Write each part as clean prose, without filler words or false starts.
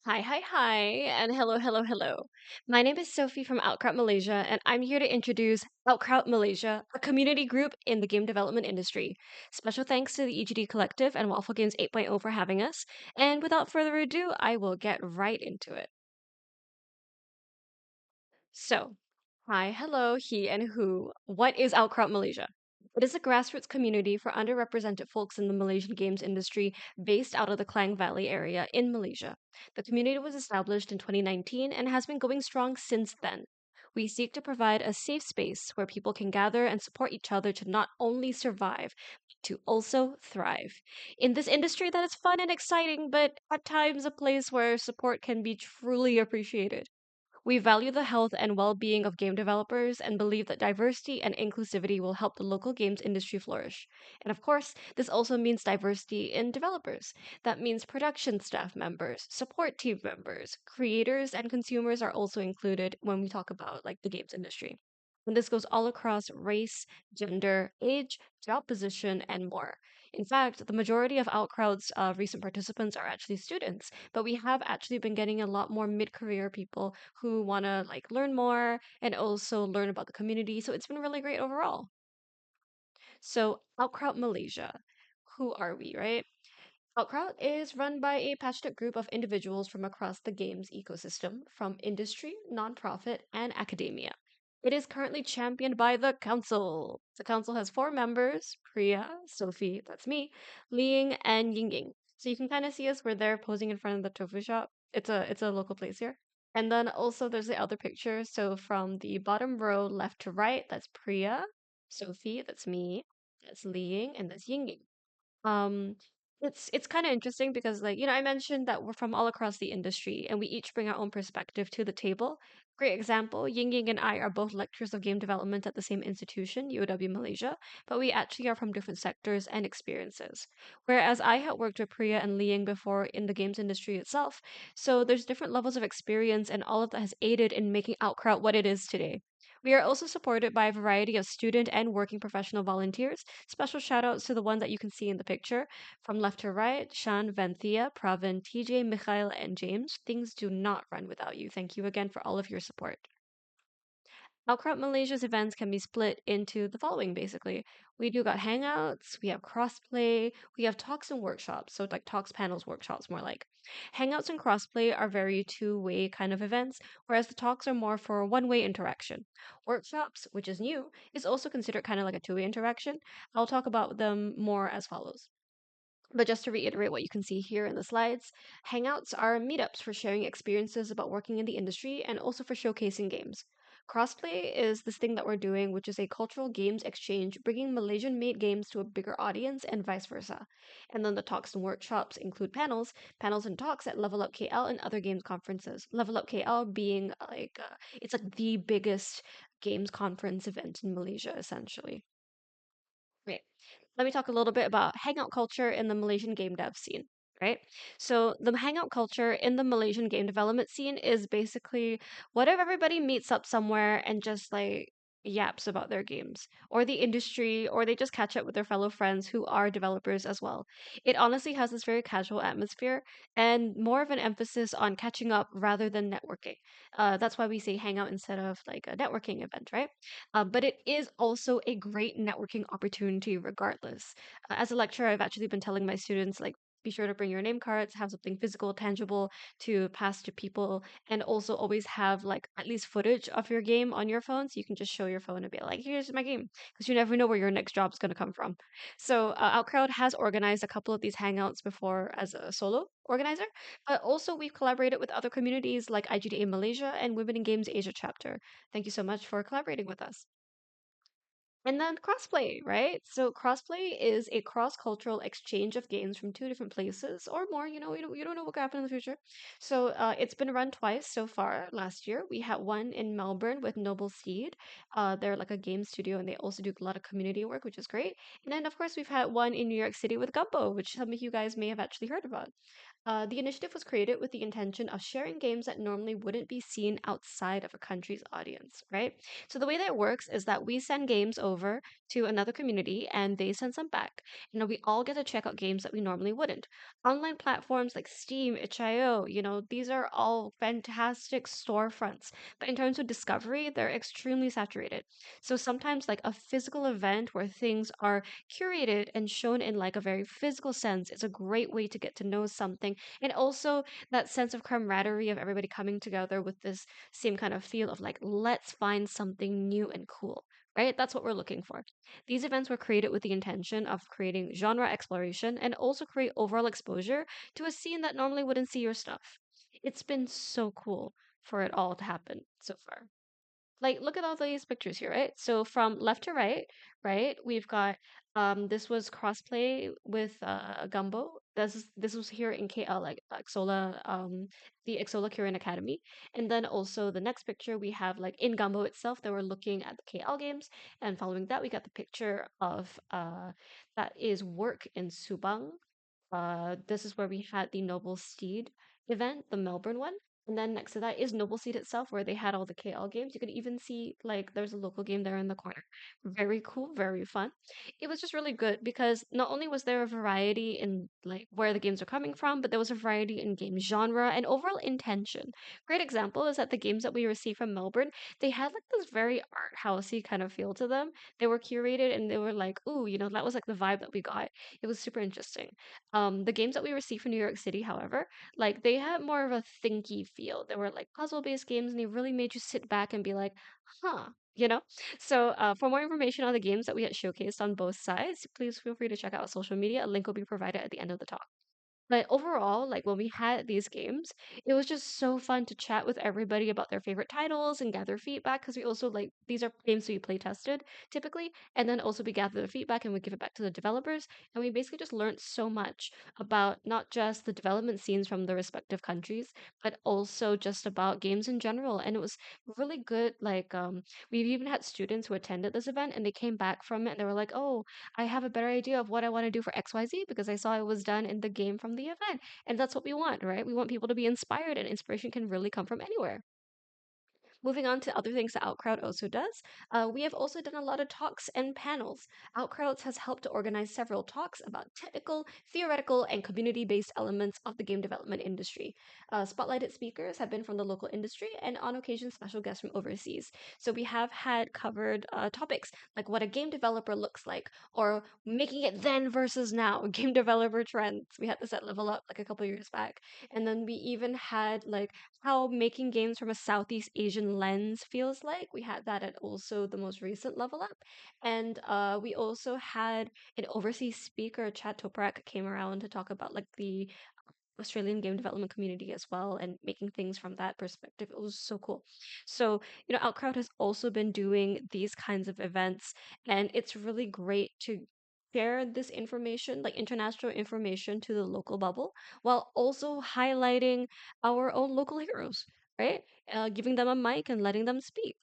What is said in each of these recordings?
Hi, and hello. My name is Sophie from OutCrowd Malaysia, and I'm here to introduce OutCrowd Malaysia, a community group in the game development industry. Special thanks to the EGD Collective and Waffle Games 8.0 for having us. And without further ado, I will get right into it. So, hi, hello, he and who. What is OutCrowd Malaysia? It is a grassroots community for underrepresented folks in the Malaysian games industry based out of the Klang Valley area in Malaysia. The community was established in 2019 and has been going strong since then. We seek to provide a safe space where people can gather and support each other to not only survive, but to also thrive. In this industry that is fun and exciting, but at times a place where support can be truly appreciated. We value the health and well being of game developers and believe that diversity and inclusivity will help the local games industry flourish. And of course, this also means diversity in developers. That means production staff members, support team members, creators, and consumers are also included when we talk about like the games industry. And this goes all across race, gender, age, job position, and more. In fact, the majority of OutCrowd's recent participants are actually students, but we have actually been getting a lot more mid-career people who want to like learn more and also learn about the community. So it's been really great overall. So OutCrowd Malaysia, who are we, right? OutCrowd is run by a passionate group of individuals from across the games ecosystem, from industry, nonprofit, and academia. It is currently championed by the council. The council has four members: Priya, Sophie, that's me, Liing, and Yingying. So you can kind of see us. We're there posing in front of the tofu shop. It's a local place here. And then also there's the other picture. So from the bottom row, left to right, that's Priya, Sophie, that's me, that's Liing, and that's Yingying. Um, it's kind of interesting because like, I mentioned that we're from all across the industry and we each bring our own perspective to the table. Great example, Ying Ying and I are both lecturers of game development at the same institution, UOW Malaysia, but we actually are from different sectors and experiences. Whereas I had worked with Priya and Liang before in the games industry itself, so there's different levels of experience and all of that has aided in making Outcrowd what it is today. We are also supported by a variety of student and working professional volunteers. Special shout outs to the one that you can see in the picture. From left to right, Shan, Vanthia, Pravin, TJ, Mikhail, and James. Things do not run without you. Thank you again for all of your support. Outcrop Malaysia's events can be split into the following basically. We do got hangouts, we have crossplay, we have talks and workshops. So like talks, panels, workshops more like. Hangouts and crossplay are very two-way kind of events, whereas the talks are more for one-way interaction. Workshops, which is new, is also considered kind of like a two-way interaction. I'll talk about them more as follows. But just to reiterate what you can see here in the slides, Hangouts are meetups for sharing experiences about working in the industry and also for showcasing games. Crossplay is this thing that we're doing, which is a cultural games exchange, bringing Malaysian made games to a bigger audience and vice versa. And then the talks and workshops include panels and talks at Level Up KL and other games conferences. Level Up KL being it's like the biggest games conference event in Malaysia, essentially. Right. Let me talk a little bit about hangout culture in the Malaysian game dev scene. Right. So the hangout culture in the Malaysian game development scene is basically what if everybody meets up somewhere and just like yaps about their games or the industry, or they just catch up with their fellow friends who are developers as well. It honestly has this very casual atmosphere and more of an emphasis on catching up rather than networking. That's why we say hangout instead of like a networking event, right? But it is also a great networking opportunity regardless. As a lecturer, I've actually been telling my students, like, be sure to bring your name cards, have something physical, tangible to pass to people, and also always have like at least footage of your game on your phone so you can just show your phone and be like, here's my game, because you never know where your next job is going to come from. So, OutCrowd has organized a couple of these hangouts before as a solo organizer, but also we've collaborated with other communities like IGDA Malaysia and Women in Games Asia chapter. Thank you so much for collaborating with us. And then crossplay, right? So crossplay is a cross-cultural exchange of games from two different places or more. You don't know what could happen in the future. So it's been run twice so far. Last year we had one in Melbourne with Noble Seed. They're like a game studio and they also do a lot of community work, which is great. And then of course we've had one in New York City with Gumbo, which some of you guys may have actually heard about. The initiative was created with the intention of sharing games that normally wouldn't be seen outside of a country's audience, right? So the way that it works is that we send games over over to another community and they send some back. We all get to check out games that we normally wouldn't. Online platforms like Steam, itch.io, these are all fantastic storefronts. But in terms of discovery, they're extremely saturated. So sometimes like a physical event where things are curated and shown in like a very physical sense is a great way to get to know something. And also that sense of camaraderie of everybody coming together with this same kind of feel of like, let's find something new and cool. Right? That's what we're looking for. These events were created with the intention of creating genre exploration and also create overall exposure to a scene that normally wouldn't see your stuff. It's been so cool for it all to happen so far. Like, look at all these pictures here, right? So from left to right, right, we've got this was crossplay with Gumbo. This was here in KL, like Xola, the Xola Korean Academy. And then also the next picture we have like in Gumbo itself, they were looking at the KL games. And following that, we got the picture of that is work in Subang. This is where we had the Noble Steed event, the Melbourne one. And then next to that is Noble Seed itself, where they had all the KL games. You could even see like there's a local game there in the corner. Very cool, very fun. It was just really good because not only was there a variety in like where the games are coming from, but there was a variety in game genre and overall intention. Great example is that the games that we received from Melbourne, they had like this very art housey kind of feel to them. They were curated and they were like, ooh, that was like the vibe that we got. It was super interesting. The games that we received from New York City, however, like they had more of a thinky feel. They were like puzzle-based games, and they really made you sit back and be like, "Huh." So, for more information on the games that we had showcased on both sides, please feel free to check out our social media. A link will be provided at the end of the talk. But overall, like when we had these games, it was just so fun to chat with everybody about their favorite titles and gather feedback because we also like these are games we play tested typically, and then also we gather the feedback and we give it back to the developers, and we basically just learned so much about not just the development scenes from the respective countries, but also just about games in general. And it was really good. Like we've even had students who attended this event and they came back from it and they were like, "Oh, I have a better idea of what I want to do for XYZ because I saw it was done in the game from the event." And that's what we want, right? We want people to be inspired, and inspiration can really come from anywhere. Moving on to other things that OutCrowd also does, we have also done a lot of talks and panels. OutCrowds has helped to organize several talks about technical, theoretical, and community based elements of the game development industry. Spotlighted speakers have been from the local industry and on occasion special guests from overseas. So we have had covered topics like what a game developer looks like, or making it then versus now, game developer trends. We had this at Level Up like a couple years back. And then we even had like how making games from a Southeast Asian lens feels like. We had that at also the most recent Level Up. And we also had an overseas speaker, Chad Toprak, came around to talk about like the Australian game development community as well and making things from that perspective. It was so cool. So, OutCrowd has also been doing these kinds of events, and it's really great to share this information, like international information, to the local bubble while also highlighting our own local heroes, right? Giving them a mic and letting them speak.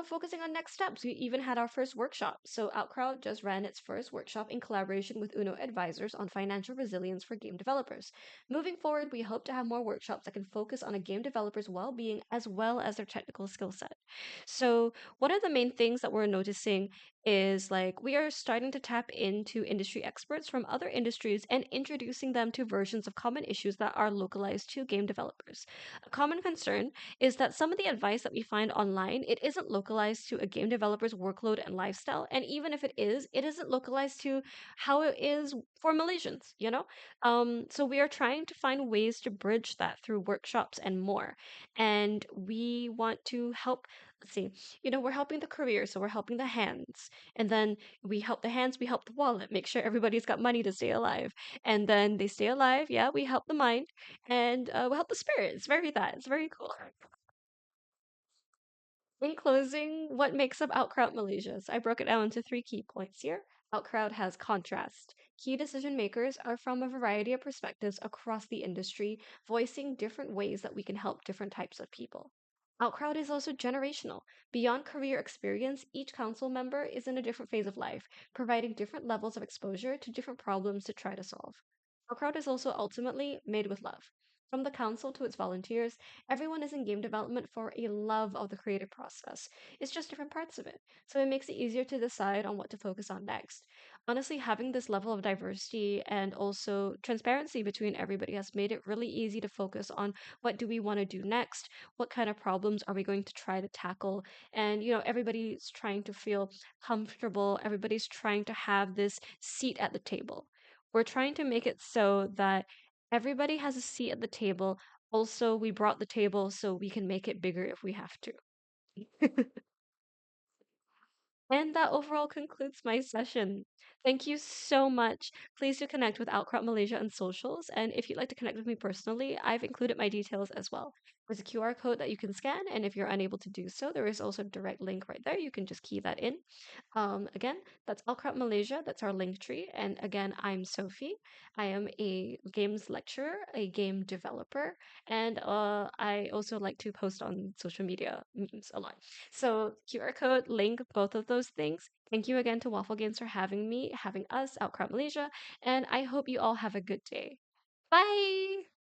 Focusing on next steps, we even had our first workshop. So OutCrowd just ran its first workshop in collaboration with Uno Advisors on financial resilience for game developers. Moving forward, we hope to have more workshops that can focus on a game developer's well-being as well as their technical skill set. So one of the main things that we're noticing is like we are starting to tap into industry experts from other industries and introducing them to versions of common issues that are localized to game developers. A common concern is that some of the advice that we find online, it isn't localized to a game developer's workload and lifestyle. And even if it isn't localized to how it is for Malaysians. So we are trying to find ways to bridge that through workshops and more. And we want to help, let's see, we're helping the career, so we're helping the hands. And then we help the hands, we help the wallet, make sure everybody's got money to stay alive. And then they stay alive, yeah, we help the mind and we help the spirit. It's very that. It's very cool. In closing, what makes up OutCrowd Malaysia? So I broke it down into three key points here. OutCrowd has contrast. Key decision makers are from a variety of perspectives across the industry, voicing different ways that we can help different types of people. OutCrowd is also generational. Beyond career experience, each council member is in a different phase of life, providing different levels of exposure to different problems to try to solve. OutCrowd is also ultimately made with love. From the council to its volunteers, everyone is in game development for a love of the creative process. It's just different parts of it. So it makes it easier to decide on what to focus on next. Honestly, having this level of diversity and also transparency between everybody has made it really easy to focus on what do we want to do next, what kind of problems are we going to try to tackle, and everybody's trying to feel comfortable, everybody's trying to have this seat at the table. We're trying to make it so that everybody has a seat at the table. Also, we brought the table so we can make it bigger if we have to. And that overall concludes my session. Thank you so much. Please do connect with OutCrowd Malaysia on socials. And if you'd like to connect with me personally, I've included my details as well. There's a QR code that you can scan. And if you're unable to do so, there is also a direct link right there. You can just key that in. Again, that's OutCrowd Malaysia. That's our link tree. And again, I'm Sophie. I am a games lecturer, a game developer, and I also like to post on social media memes a lot. So QR code, link, both of those things. Thank you again to Waffle Games for having me, having us, OutCrowd Malaysia, and I hope you all have a good day. Bye!